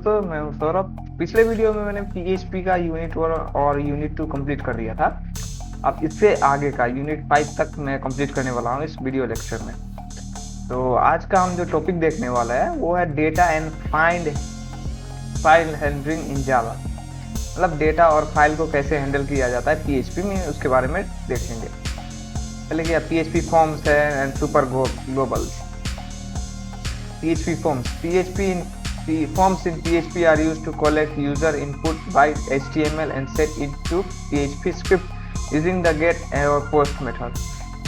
दोस्तों, मैं हूं सौरभ। पिछले वीडियो में मैंने PHP का यूनिट 1 और यूनिट 2 कंप्लीट कर दिया था। अब इससे आगे का यूनिट 5 तक मैं कंप्लीट करने वाला हूं इस वीडियो लेक्चर में। तो आज का हम जो टॉपिक देखने वाला है वो है data and find file handling in Java. मतलब डेटा और फाइल को कैसे हैंडल किया जाता है PHP में, उसके बारे में देखेंगे। पहले क्या PHP फॉर्म्स है and super Global's. PHP forms in PHP are used to collect user input by HTML and set it to PHP script using the get or post method।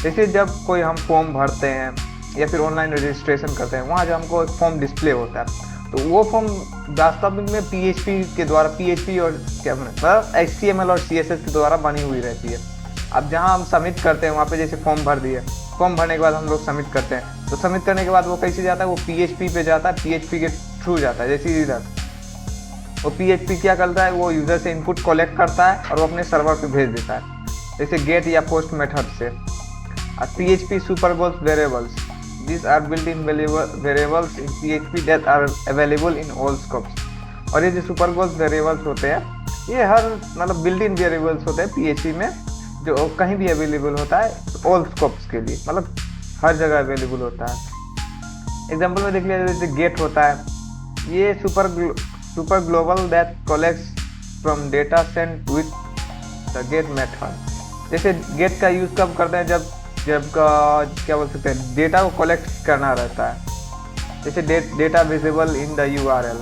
जैसे जब कोई हम फॉर्म भरते हैं या फिर ऑनलाइन रजिस्ट्रेशन करते हैं, वहाँ जो हमको एक फॉर्म डिस्प्ले होता है, तो वो फॉर्म वास्तव में PHP के द्वारा PHP और क्या मतलब HTML और CSS के द्वारा बनी हुई रहती है। अब जहाँ हम सबमिट करते हैं वहाँ पे जैसे फॉर्म भर दिए, फॉर्म भरने के बाद हम लोग सबमिट करते हैं, तो सबमिट करने के बाद वो कैसे जाता है, वो PHP पे जाता है, PHP के थ्रू जाता है। जैसे इधर वो PHP क्या करता है, वो यूजर से इनपुट कलेक्ट करता है और वो अपने सर्वर पे भेज देता है, जैसे गेट या पोस्ट मेथड से। PHP superglobals variables, these are built-in variables in PHP that are available in all scopes। और ये जो सुपरग्लोब्स वेरिएबल्स होते हैं, ये हर मतलब बिल्ट इन वेरिएबल्स होते हैं PHP में, जो कहीं भी अवेलेबल होता है ऑल स्कोप्स के लिए, मतलब हर जगह अवेलेबल होता है। एग्जांपल में देख लिया, जैसे गेट होता है, ये super global that collects from data sent with the get method. जैसे गेट का यूज कब करते हैं, जब का क्या बोल सकते हैं, डेटा को कलेक्ट करना रहता है। जैसे data visible in the URL,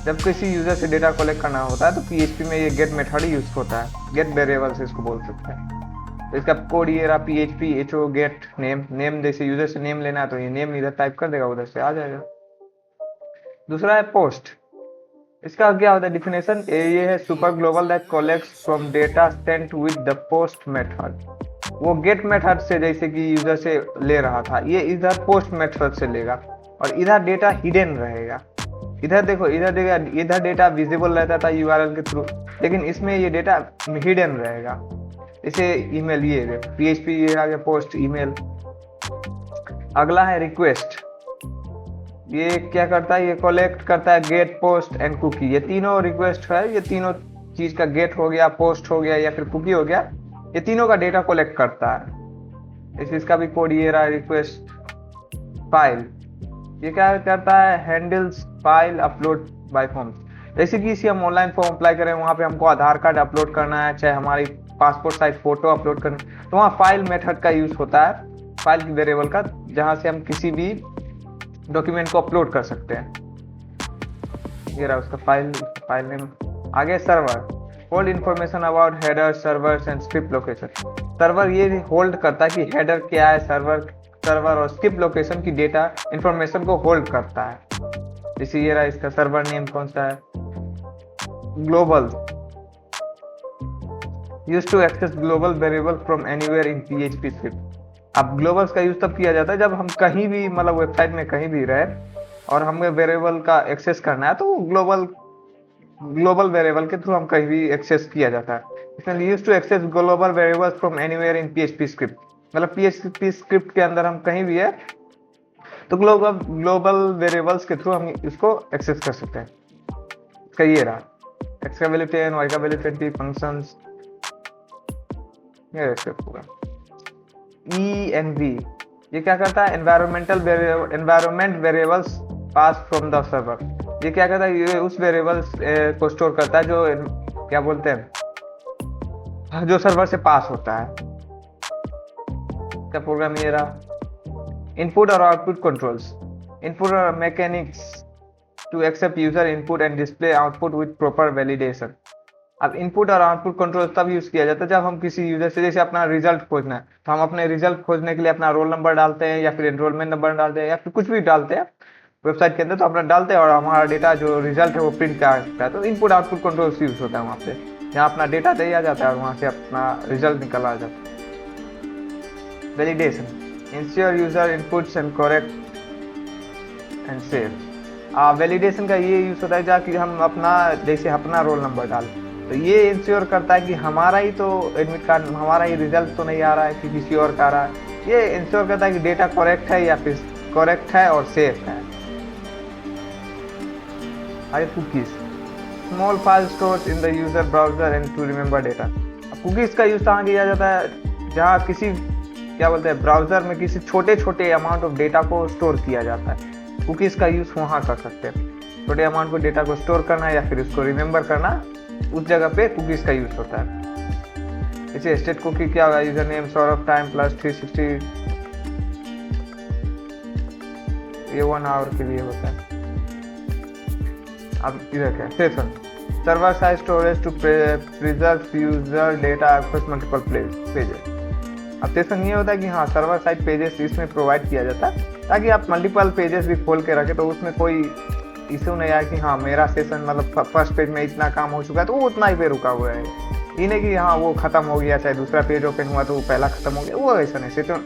जब किसी यूजर से डेटा कलेक्ट करना होता है तो PHP में ये गेट मेथड ही यूज होता है। गेट वेरिएबल से इसको बोल सकते हैं। तो इसका कोड ये रहा, PHP HO गेट नेम जैसे यूजर से नेम लेना है तो ये नेम इधर टाइप कर देगा, उधर से आ जाएगा। दूसरा है पोस्ट। इसका क्या होता है डिफिनेशन, ये है super global that collects from data sent with the post method. वो गेट मेथड से जैसे कि यूजर से ले रहा था, ये इधर पोस्ट मेथड से लेगा और इधर डेटा हिडन रहेगा। इधर देखो, इधर डेटा विजिबल रहता था URL के थ्रू, लेकिन इसमें ये डेटा हिडन रहेगा। जैसे ईमेल, ये PHP ये आ गया पोस्ट ईमेल। अगला है रिक्वेस्ट। ये क्या करता है, ये कलेक्ट करता है गेट पोस्ट एंड कुकी। ये तीनों रिक्वेस्ट है, ये तीनों चीज का गेट हो गया, पोस्ट हो गया या फिर कुकी हो गया, ये तीनों का डेटा कलेक्ट करता है। इसका भी कोड ये रहा, रिक्वेस्ट फाइल। ये क्या करता है, handles file upload by forms. जैसे कि इसी हम ऑनलाइन फॉर्म अप्लाई करें, वहाँ पे हमको आधार कार्ड अपलोड करना है, चाहे हमारी पासपोर्ट साइज फोटो अपलोड करनी, तो वहाँ फाइल मेथड का यूज होता है, फाइल की वेरिएबल का, जहाँ से हम किसी भी डॉक्यूमेंट को अपलोड कर सकते हैं। ये रहा उसका फाइल नेम। आगे server, hold information about header servers and script location. Server ये होल्ड करता है कि हेडर क्या है, सर्वर और स्क्रिप्ट लोकेशन की डेटा इंफॉर्मेशन को होल्ड करता है। जैसे ये रहा, इसका सर्वर नेम कौन सा है, global, use to access global variable from anywhere in PHP script. अब ग्लोबल्स का यूज तब किया जाता है जब हम कहीं भी मतलब वेबसाइट में कहीं भी रहे और हमें वेरिएबल का एक्सेस करना है, तो ग्लोबल वेरिएबल के थ्रू हम कहीं भी एक्सेस किया जाता है। इसमें use to access global variables from anywhere in PHP script, मतलब PHP स्क्रिप्ट के अंदर हम कहीं भी है तो ग्लोबल वेरिएबल्स के थ्रू हम इसको एक्सेस कर सकते हैं। इसका ये रहा, x का वैल्यू 10, y का वैल्यू 20, फंक्शंस ये होगा। ENV ये क्या करता है, environment variables pass from the server. ये क्या करता है, ये उस वेरिएबल्स को स्टोर करता है जो क्या बोलते हैं, जो सर्वर से पास होता है। क्या प्रोग्राम ये रहा, इनपुट और आउटपुट कंट्रोल्स, इनपुट और mechanics to accept user input and display output with proper validation. अब इनपुट और आउटपुट कंट्रोल तब यूज किया जाता है जब हम किसी यूजर से, जैसे अपना रिजल्ट खोजना है, तो हम अपने रिजल्ट खोजने के लिए अपना रोल नंबर डालते हैं या फिर एनरोलमेंट नंबर डालते हैं या फिर कुछ भी डालते हैं वेबसाइट के अंदर, तो अपना डालते हैं और हमारा डेटा जो रिजल्ट है वो प्रिंट करता है। तो इनपुट आउटपुट कंट्रोल यूज होता है वहाँ पे, जहाँ अपना डेटा दिया जाता है और वहाँ से अपना रिजल्ट निकल आ जाता है। Validation, ensure user inputs and correct and save। Validation का ये यूज होता है जहाँ हम अपना जैसे अपना रोल नंबर डाल, तो ये इंश्योर करता है कि हमारा ही तो एडमिट कार्ड, हमारा ही रिजल्ट तो नहीं आ रहा है कि किसी और का आ रहा है। ये इंश्योर करता है कि डेटा करेक्ट है या फिर करेक्ट है और सेफ है। आगे cookies, small file stores in the user browser and to remember data. अब कुकीज का यूज कहाँ किया जाता है, जहाँ किसी क्या बोलते हैं ब्राउजर में किसी छोटे छोटे अमाउंट ऑफ डेटा को स्टोर किया जाता है, कुकीज का यूज वहाँ कर सकते हैं। छोटे अमाउंट को डेटा को स्टोर करना या फिर उसको रिमेंबर करना, उस जगह पे कुकीज का यूज होता है। इसे स्टेट कुकी क्या होगा, user name Saurabh time plus 360, ये 1 आवर के लिए होता है। अब इधर क्या session, server side storage to preserve user data across multiple pages. अब सेशन ये होता है कि हाँ सर्वर साइड पेजेस इसमें प्रोवाइड किया जाता है ताकि आप मल्टीपल पेजेस भी खोल के रखें, तो उसमें कोई इशू नहीं आया कि हाँ मेरा सेशन मतलब फर्स्ट पेज में इतना काम हो चुका है तो वो उतना ही पे रुका हुआ है, ये नहीं कि हाँ वो खत्म हो गया, चाहे दूसरा पेज ओपन हुआ तो वो पहला खत्म हो गया, वो ऐसा नहीं। सेशन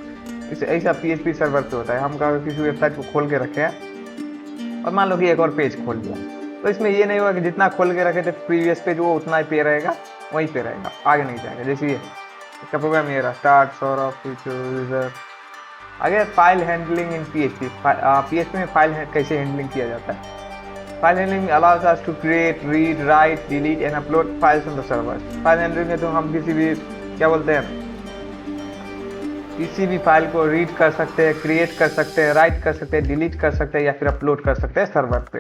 ऐसा PHP सर्वर पे होता है। हम किसी वेबसाइट को खोल के रखे हैं और मान लो कि एक और पेज खोल दिया, तो इसमें ये नहीं हुआ कि जितना खोल के रखे थे प्रीवियस पेज वो उतना ही पे रहेगा, वहीं पे रहेगा, आगे नहीं जाएगा। जैसे ये इसका प्रोग्राम ये रहा, स्टार्ट सौरभ फ्यूचर यूजर। आगे फाइल हैंडलिंग इन PHP में फाइल कैसे हैंडलिंग किया जाता है। File handling allows us to create, read, write, delete and upload files on the server. File handling में तो हम किसी भी क्या बोलते हैं किसी भी फाइल को रीड कर सकते हैं, क्रिएट कर सकते हैं, राइट कर सकते हैं, डिलीट कर सकते हैं या फिर अपलोड कर सकते हैं सर्वर पे।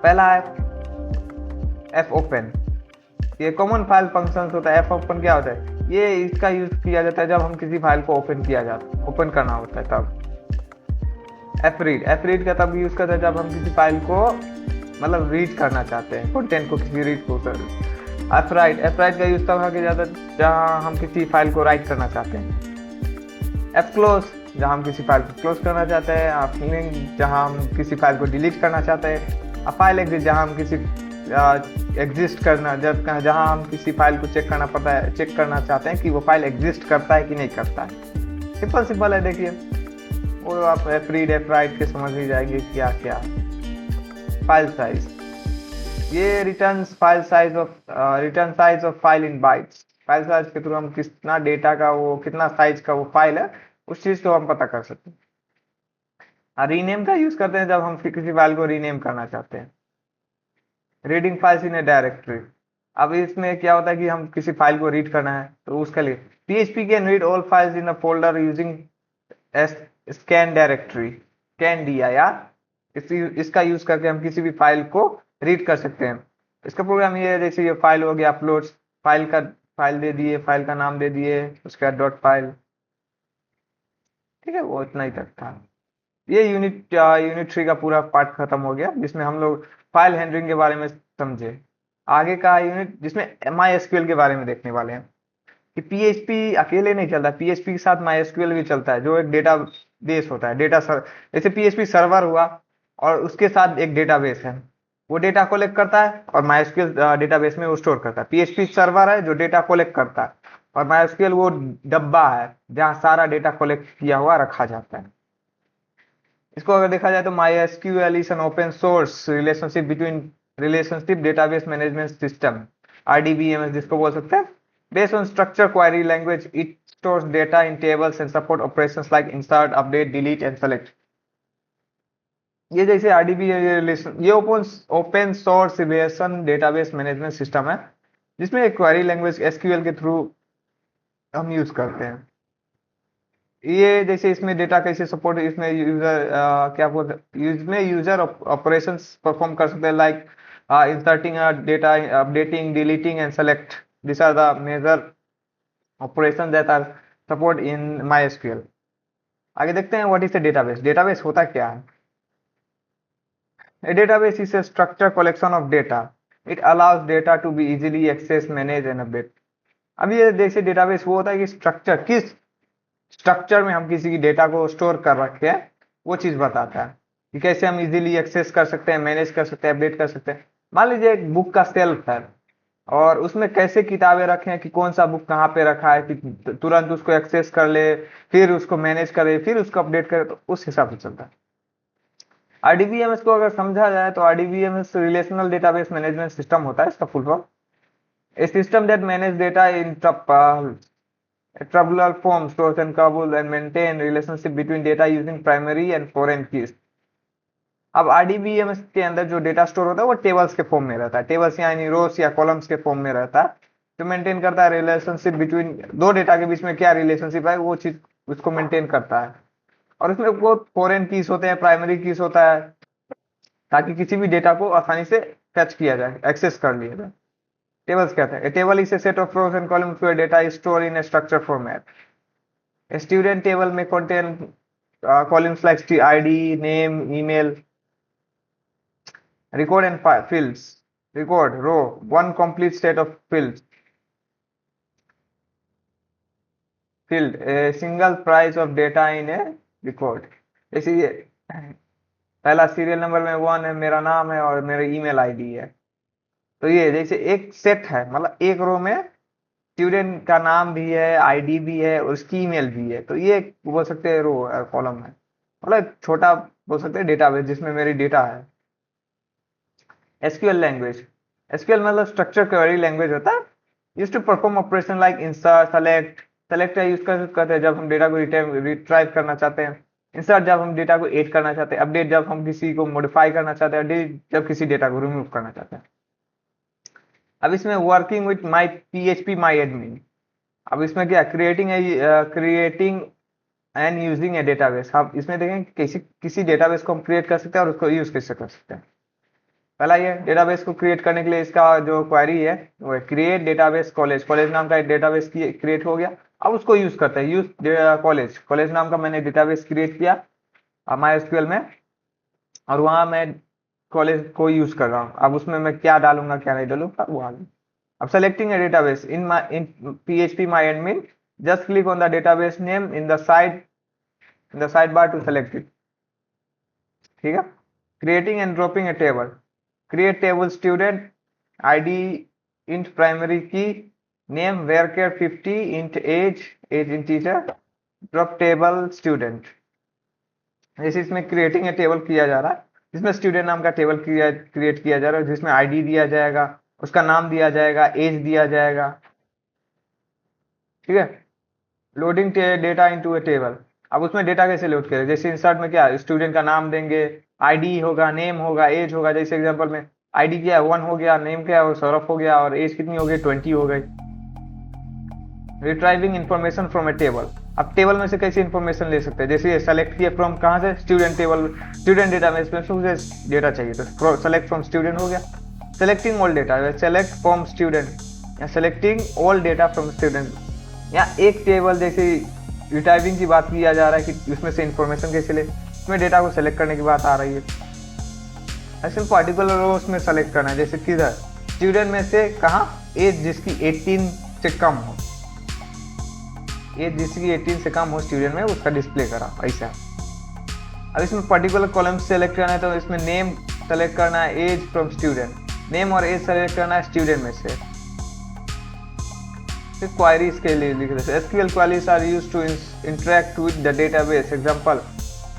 पहला है एफ ओपन, ये कॉमन फाइल फंक्शन होता है। एफ ओपन क्या होता है, ये इसका यूज किया जाता है जब हम किसी फाइल को ओपन करना होता है तब। एफ रीड का तब यूज करते हैं जब हम किसी फाइल को मतलब रीड करना चाहते हैं, कंटेंट को किसी रीड को। एफ राइट का यूज तब किया जाता है जहाँ हम किसी फाइल को राइट करना चाहते हैं। एफ क्लोज जहाँ हम किसी फाइल को क्लोज करना चाहते हैं। एफ लिंक जहाँ हम किसी फाइल को डिलीट करना चाहते हैं। फाइल एग्जिस्ट जहाँ हम किसी एग्जिस्ट करना जहाँ हम किसी फाइल को चेक करना चाहते हैं कि वो फाइल एग्जिस्ट करता है कि नहीं करता है। सिंपल है, देखिए वो आप एफ रीड एफ राइट के समझ ही जाएंगे क्या क्या। फाइल साइज, ये return size of file in bytes. File size के थ्रू हम कितना डेटा का वो कितना साइज का वो फाइल है उस चीज को हम पता कर सकते हैं। रीनेम का यूज करते हैं जब हम किसी फाइल को रीनेम करना चाहते हैं। Reading files in A directory, अब इसमें क्या होता है कि हम किसी फाइल को रीड करना है तो उसके लिए PHP can read all files in a folder using scan directory, can dir। इसका यूज करके हम किसी भी फाइल को रीड कर सकते हैं। इसका प्रोग्राम ये है, जैसे ये फाइल हो गया अपलोड, फाइल दे दिए, फाइल का नाम दे दिए, उसके बाद डॉट फाइल, ठीक है, वो इतना ही तक था। ये यूनिट 3 का पूरा पार्ट खत्म हो गया जिसमें हम लोग फाइल हैंडलिंग के बारे में समझे। आगे का यूनिट जिसमें MySQL के बारे में देखने वाले हैं कि PHP अकेले नहीं चलता, PHP के साथ MySQL भी चलता है जो एक डेटा बेस होता है। जैसे PHP सर्वर हुआ और उसके साथ एक डेटाबेस है, वो डेटा कलेक्ट करता है और MySQL डेटाबेस में वो स्टोर करता है। PHP सर्वर है जो डेटा कलेक्ट करता है और MySQL वो डब्बा है जहाँ सारा डेटा कलेक्ट किया हुआ रखा जाता है। इसको अगर देखा जाए तो MySQL is an open source relationship database management system, RDBMS जिसको बोल सकते हैं। Based on structure query language, it stores data in tables and support operations like insert, update, delete and select. ये जैसे ये open source relation database management system है जिसमें query language SQL के थ्रू हम यूज करते हैं। ये जैसे इसमें डेटा कैसे सपोर्ट, इसमें यूजर ऑपरेशंस परफॉर्म कर सकते हैं like inserting data, updating, deleting and select. This are the major operation that are support in MySQL। आगे देखते हैं what is the database. Database होता क्या है। A database is a structured collection of data. It allows data to be easily accessed, managed and updated. अब ये जैसे database वो होता है कि किस स्ट्रक्चर में हम किसी की डेटा को स्टोर कर रखे हैं वो चीज बताता है कि कैसे हम इजीली एक्सेस कर सकते हैं, मैनेज कर सकते हैं, अपडेट कर सकते हैं। मान लीजिए एक बुक का सेल्फ है और उसमें कैसे किताबें रखे हैं कि कौन सा बुक कहाँ पे रखा है कि तुरंत उसको एक्सेस कर ले, फिर उसको मैनेज करे, फिर उसको अपडेट करे, तो उस हिसाब से चलता है। RDBMS को अगर समझा जाए तो RDBMS relational database management system होता है, इसका full form. A system that manage data in tabular form, stores and and maintain relationship between data using primary and foreign keys. अब RDBMS के अंदर जो डेटा स्टोर होता है वो टेबल्स के फॉर्म में रहता है, टेबल्स यानी रोस या कॉलम्स के फॉर्म में रहता है, जो मेंटेन करता है रिलेशनशिप बिटवीन दो डेटा के बीच में क्या रिलेशनशिप है वो चीज उसको मेंटेन करता है। और इसमें बहुत फॉरेन कीज होते हैं, प्राइमरी कीज होता है, ताकि किसी भी डेटा को आसानी से कैच किया जाए, एक्सेस कर लिया जाए। टेबल्स कहते हैं, table is a set of rows and columns where data is store in a structure format. Student table में contain columns like ID, name, email, record and fields. Record row, one complete set of fields. Field, a single price of data in a record. जैसे ये पहला serial number में 1 है, मेरा नाम है और मेरा ईमेल आईडी है। तो ये जैसे एक सेट है, मतलब एक रो में स्टूडेंट का नाम भी है, आईडी भी है और उसकी ईमेल भी है। तो ये बोल सकते हैं रो कॉलम है, मतलब छोटा बोल सकते हैं डेटाबेस जिसमें मेरी डेटा है। SQL लैंग्वेज, SQL मतलब स्ट्रक्चर क्वेरी लैंग्वेज होता है, used to perform operation like insert, select का यूज करते हैं जब हम डेटा को रिट्राइव करना चाहते हैं, इंसर्ट जब हम डेटा को एड करना चाहते हैं, अपडेट जब हम किसी को मॉडिफाई करना चाहते हैं, डिलीट जब किसी डेटा को रिमूव करना चाहते हैं। अब इसमें working with my PHP my admin, अब इसमें क्या creating and using A database. अब इसमें देखें किसी डेटाबेस को हम क्रिएट कर सकते हैं और उसको यूज कैसे कर सकते हैं। पहला ये डेटाबेस को क्रिएट करने के लिए इसका जो क्वेरी है वो है क्रिएट डेटाबेस कॉलेज, कॉलेज नाम का एक डेटाबेस क्रिएट हो गया। अब उसको यूज करते हैं, यूज कॉलेज, कॉलेज नाम का मैंने डेटाबेस क्रिएट किया MySQL में और वहां मैं कॉलेज को यूज कर रहा हूँ। अब उसमें मैं क्या डालूंगा क्या नहीं डालूंगा वो आगे। अब selecting a database in PHP my admin, just click on the database name in the side bar to select it. ठीक है। Creating and dropping a table, create table student ID int primary key, name varchar 50 int age integer, drop table student। जैसे इसमें creating a table किया जा रहा है जिसमें student नाम का टेबल क्रिएट किया जा रहा है, जिसमें आईडी दिया जाएगा, उसका नाम दिया जाएगा, एज दिया जाएगा। ठीक है। लोडिंग डेटा इनटू ए टेबल, अब उसमें डेटा कैसे लोड करें, जैसे इंसर्ट में क्या स्टूडेंट का नाम देंगे, आईडी होगा, नेम होगा, एज होगा। जैसे एग्जांपल में आईडी क्या है 1 हो गया, नेम क्या है सौरभ हो गया और एज कितनी हो गई 20 हो गई। Retrieving information from A table, अब टेबल में से कैसे इन्फॉर्मेशन ले सकते हैं, जैसे सेलेक्ट किया फ्रॉम कहाँ से, स्टूडेंट टेबल, स्टूडेंट डेटाबेस में मुझे डेटा चाहिए तो सेलेक्ट फ्रॉम स्टूडेंट हो गया। Selecting all data, select from student या selecting all data from student. या एक टेबल जैसे रिट्राइविंग की बात किया जा रहा है कि उसमें से इन्फॉर्मेशन कैसे ले, इसमें डेटा को सेलेक्ट करने की बात आ रही है। ऐसे पर्टिकुलर रोज में सेलेक्ट करना है, जैसे किधर स्टूडेंट में से कहाँ एज जिसकी 18 से कम हो, एज जिसकी 18 से कम हो स्टूडेंट में उसका डिस्प्ले करा ऐसा। अब इसमें पर्टिकुलर कॉलम सेलेक्ट करना है तो इसमें नेम सेलेक्ट करना है, एज फ्रॉम स्टूडेंट, नेम और एज सेलेक्ट करना है स्टूडेंट में से। क्वेरीज के लिए लिख रहे हैं, SQL queries are used to interact with the database। Example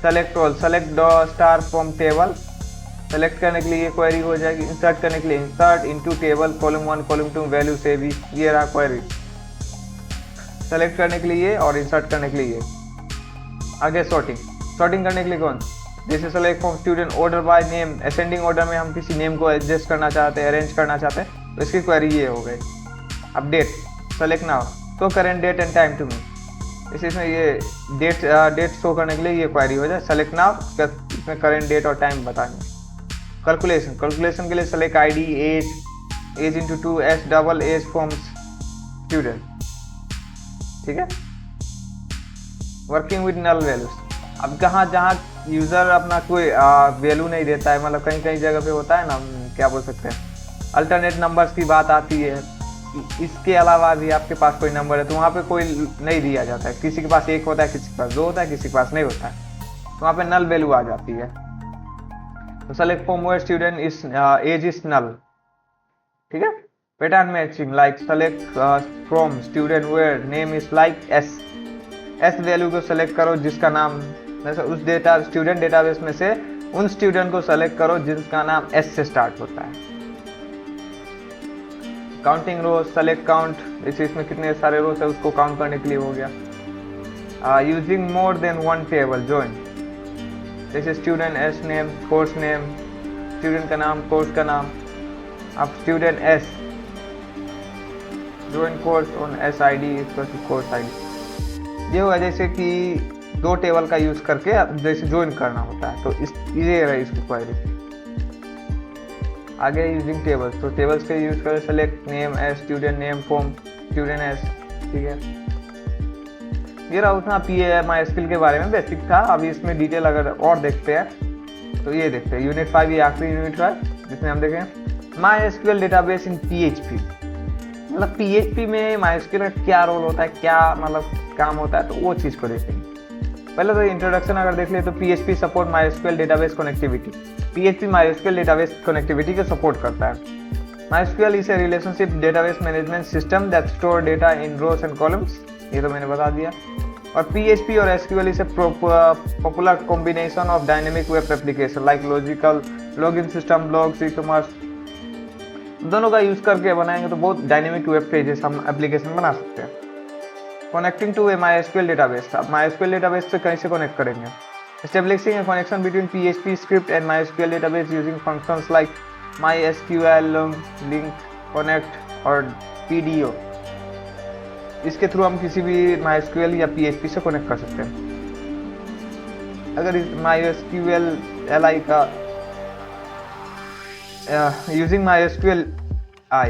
select all, select star from table, select करने के लिए ये क्वेरी हो जाएगी। इंसर्ट करने के लिए insert into table column 1 column 2 value से भी, ये रहा क्वेरी। सेलेक्ट करने के लिए और इंसर्ट करने के लिए। आगे सॉर्टिंग, सॉर्टिंग करने के लिए कौन, जैसे select from student order by name, ascending order में हम किसी नेम को एडजस्ट करना चाहते हैं, अरेंज करना चाहते हैं, तो इसकी क्वेरी ये हो गई। अपडेट, सेलेक्ट नाउ तो current date and time to me, इसमें ये डेट शो करने के लिए ये क्वेरी हो जाए। सेलेक्ट नाउ, इसमें करेंट डेट और टाइम बताएंगे। कैलकुलेशन, कैलकुलेशन के लिए select ID, age into 2 as double age from student. ठीक है। वर्किंग विद नल वैल्यूज, अब जहाँ यूजर अपना कोई वैल्यू नहीं देता है, मतलब कहीं जगह पे होता है ना, क्या बोल सकते हैं अल्टरनेट नंबर्स की बात आती है, इसके अलावा भी आपके पास कोई नंबर है तो वहाँ पे कोई नहीं दिया जाता है, किसी के पास 1 होता है, किसी के पास 2 होता है, किसी के पास नहीं होता है, तो वहाँ पे नल वैल्यू आ जाती है। तो select from where student is age is null. ठीक है। Pattern matching, like select from student where name is like S value को सेलेक्ट करो जिसका नाम, जैसे उस स्टूडेंट डेटाबेस में से उन स्टूडेंट को सेलेक्ट करो जिसका नाम एस से स्टार्ट होता है। काउंटिंग रोज, सेलेक्ट काउंट, इसमें कितने सारे रोज है उसको काउंट करने के लिए हो गया। Using more than 1 table, join, जैसे student S name, course name, student का नाम, कोर्स का नाम। अब student S join course on S I D equal to course I D. ये हुआ जैसे कि दो टेबल का यूज करके जैसे ज्वाइन करना होता है, तो इस ये रहा इसकी क्वेरी। आगे यूजिंग टेबल्स, तो टेबल्स के यूज कर select name S student name from student S. ठीक है, ये रहा उतना MySQL के बारे में बेसिक था। अभी इसमें डिटेल अगर और देखते हैं तो ये देखते हैं यूनिट 5, ये आखिरी यूनिट है जिसमें हम देखें MySQL डेटाबेस इन PHP। मतलब PHP में MySQL का क्या रोल होता है, क्या मतलब काम होता है, तो वो चीज़ को देखेंगे। पहले तो इंट्रोडक्शन अगर देख ले तो PHP support MySQL database connectivity. PHP MySQL database connectivity को सपोर्ट करता है। MySQL is a relationship database management system that store data in rows and columns, ये तो मैंने बता दिया। और PHP और SQL is a popular combination of dynamic web application like logical, login system, blogs, e-commerce, दोनों का यूज करके बनाएंगे तो बहुत डायनेमिक वेब पेजेस हम एप्लीकेशन बना सकते हैं। Connecting to a MySQL database, अब MySQL डेटाबेस से कैसे कनेक्ट करेंगे? Establishing a connection between PHP script and MySQL database using functions like MySQL link, connect और PDO। इसके थ्रू हम किसी भी MySQL या PHP से कनेक्ट कर सकते हैं। अगर इस MySQL li का यूजिंग MySQL I,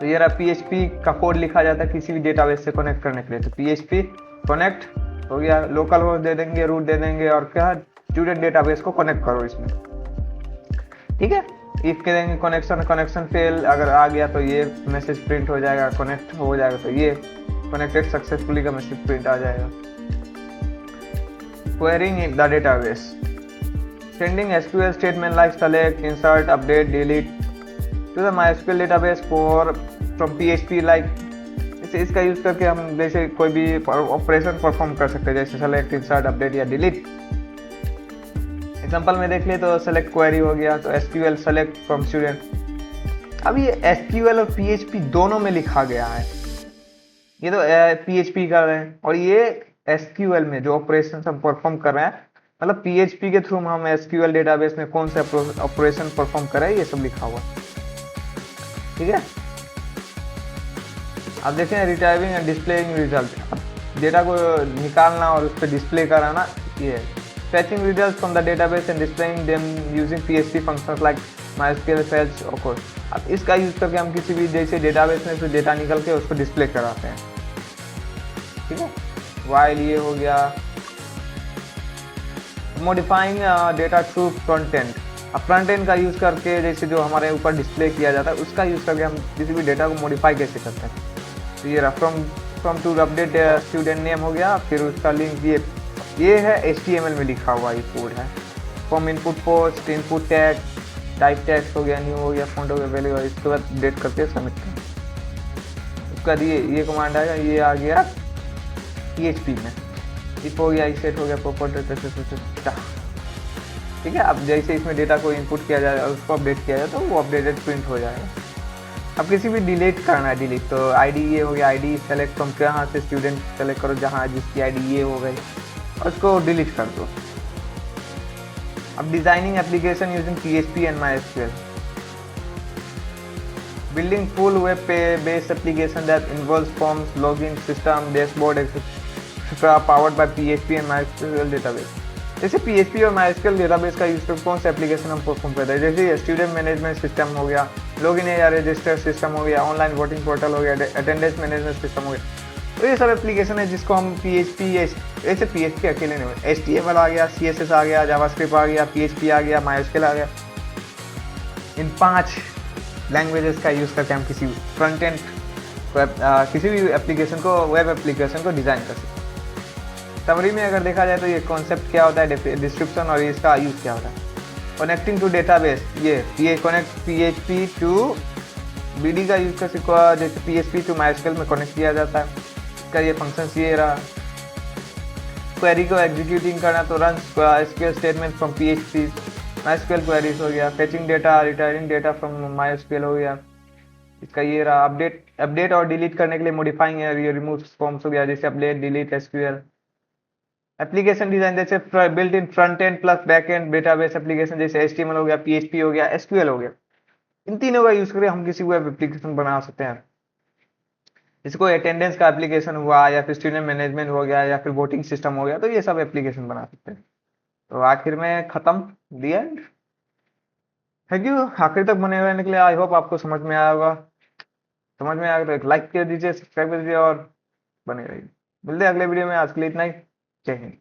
तो ये रहा PHP का कोड लिखा जाता है किसी भी डेटाबेस से कनेक्ट करने के लिए। तो PHP कनेक्ट हो गया, लोकल होस्ट दे देंगे, रूट दे देंगे और क्या स्टूडेंट डेटाबेस को कनेक्ट करो इसमें। ठीक है, इफ के देंगे कनेक्शन फेल, अगर आ गया तो ये मैसेज प्रिंट हो जाएगा, कनेक्ट हो जाएगा तो ये कनेक्टेड सक्सेसफुली का मैसेज प्रिंट आ जाएगा। Querying in the database, sending SQL statement like select, insert, update, delete to the MySQL database for from PHP like. इसका यूज करके हम जैसे कोई भी ऑपरेशन परफॉर्म कर सकते हैं, जैसे सेलेक्ट, इंसर्ट, अपडेट या डिलीट। एग्जांपल में देख ले तो सेलेक्ट क्वेरी हो गया, तो SQL सेलेक्ट फ्रॉम स्टूडेंट। अब ये SQL और PHP दोनों में लिखा गया है, ये तो PHP कर रहे हैं और ये SQL में जो ऑपरेशन हम परफॉर्म कर रहे हैं, मतलब PHP के थ्रू हम SQL डेटाबेस में कौन से ऑपरेशन परफॉर्म कर रहे हैं, ये सब लिखा हुआ। ठीक है, अब देखें retrieving and displaying result. Data को निकालना और उस पर डिस्प्ले कराना, ये है fetching results from the database and displaying them using PHP functions like MySQL fetch और कोड। अब इसका यूज करके हम किसी भी जैसे डेटाबेस में से डेटा निकल के उसको डिस्प्ले कराते हैं। ठीक है, वाइल ये हो गया। Modifying data through front end, अब फ्रंट एंड का यूज करके जैसे जो हमारे ऊपर डिस्प्ले किया जाता है उसका यूज करके हम किसी भी डेटा को मॉडिफाई कैसे करते हैं। तो ये from to update student name हो गया, फिर उसका लिंक ये है HTML में लिखा हुआ ये कोड है। From input post, input tag, type text हो गया, न्यू हो गया, फॉन्ट हो गया, वैल्यू, इसके बाद अपडेट करके सबमिट कर। उसका ये कमांड आएगा, ये आ गया PHP में, इफ हो गया, इसेट हो गया, प्रॉपर्टी। ठीक है, अब जैसे इसमें डेटा को इनपुट किया जाए और उसको अपडेट किया जाए तो वो अपडेटेड प्रिंट हो जाएगा। अब किसी भी डिलीट करना है, डिलीट तो ID ये हो गया, ID सेलेक्ट फ्रॉम कहाँ से स्टूडेंट सेलेक्ट करो जहाँ जिसकी ID ये हो गई और उसको डिलीट कर दो। अब designing application using PHP and MySQL, building full web based application that involves forms, login system, dashboard etcetera powered by PHP and MySQL database. जैसे PHP और MySQL डेटाबेस का यूज कर कौन सा एप्लीकेशन हम परफॉर्म करते हैं, जैसे स्टूडेंट मैनेजमेंट सिस्टम हो गया, लॉगिन या रजिस्टर सिस्टम हो गया, ऑनलाइन वोटिंग पोर्टल हो गया, अटेंडेंस मैनेजमेंट सिस्टम हो गया। तो ये सब एप्लीकेशन है जिसको हम PHP, ऐसे PHP अकेले नहीं, HTML आ गया, CSS आ गया, जावास्क्रिप्ट आ गया, PHP आ गया, MySQL आ गया। इन 5 लैंग्वेजेस का यूज़ करके हम किसी फ्रंट एंड किसी भी एप्लीकेशन को, वेब एप्लीकेशन को डिज़ाइन कर सकते हैं। समरी में अगर देखा जाए तो ये कॉन्सेप्ट क्या होता है, डिस्क्रिप्शन और इसका यूज़ क्या होता है। कनेक्टिंग टू डेटाबेस, ये कनेक्ट PHP टू BD का यूज़ कर सीखा, जैसे PHP टू MySQL में कनेक्ट किया जाता है। इसका ये फंक्शन ये रहा। क्वेरी को एग्जीक्यूटिंग करना तो run SQL statement from PHP, MySQL queries हो गया, fetching data, retiring data from MySQL हो गया। इसका ये रहा। अपडेट और डिलीट करने के लिए मॉडिफाइंग या रिमूव फॉर्म्स हो गया, जैसे update, delete, SQL। Application design जैसे built in front end plus back end database application जैसे HTML हो गया, PHP हो गया, SQL हो गया, इन तीनों का यूज करके हम किसी वेब एप्लीकेशन बना सकते हैं। जैसे कोई अटेंडेंस का एप्लीकेशन हुआ या फिर स्टूडेंट मैनेजमेंट हो गया या फिर वोटिंग सिस्टम हो गया, तो ये सब एप्लीकेशन बना सकते हैं। तो आखिर में खत्म, दी एंड। थैंक यू आखिर तक बने रहने के लिए। आई होप आपको समझ में आया होगा। समझ में आया तो एक लाइक कर दीजिए, सब्सक्राइब कर दीजिए और बने रहिए। मिलते हैं अगले वीडियो में। आज के लिए इतना ही। जय हिंद।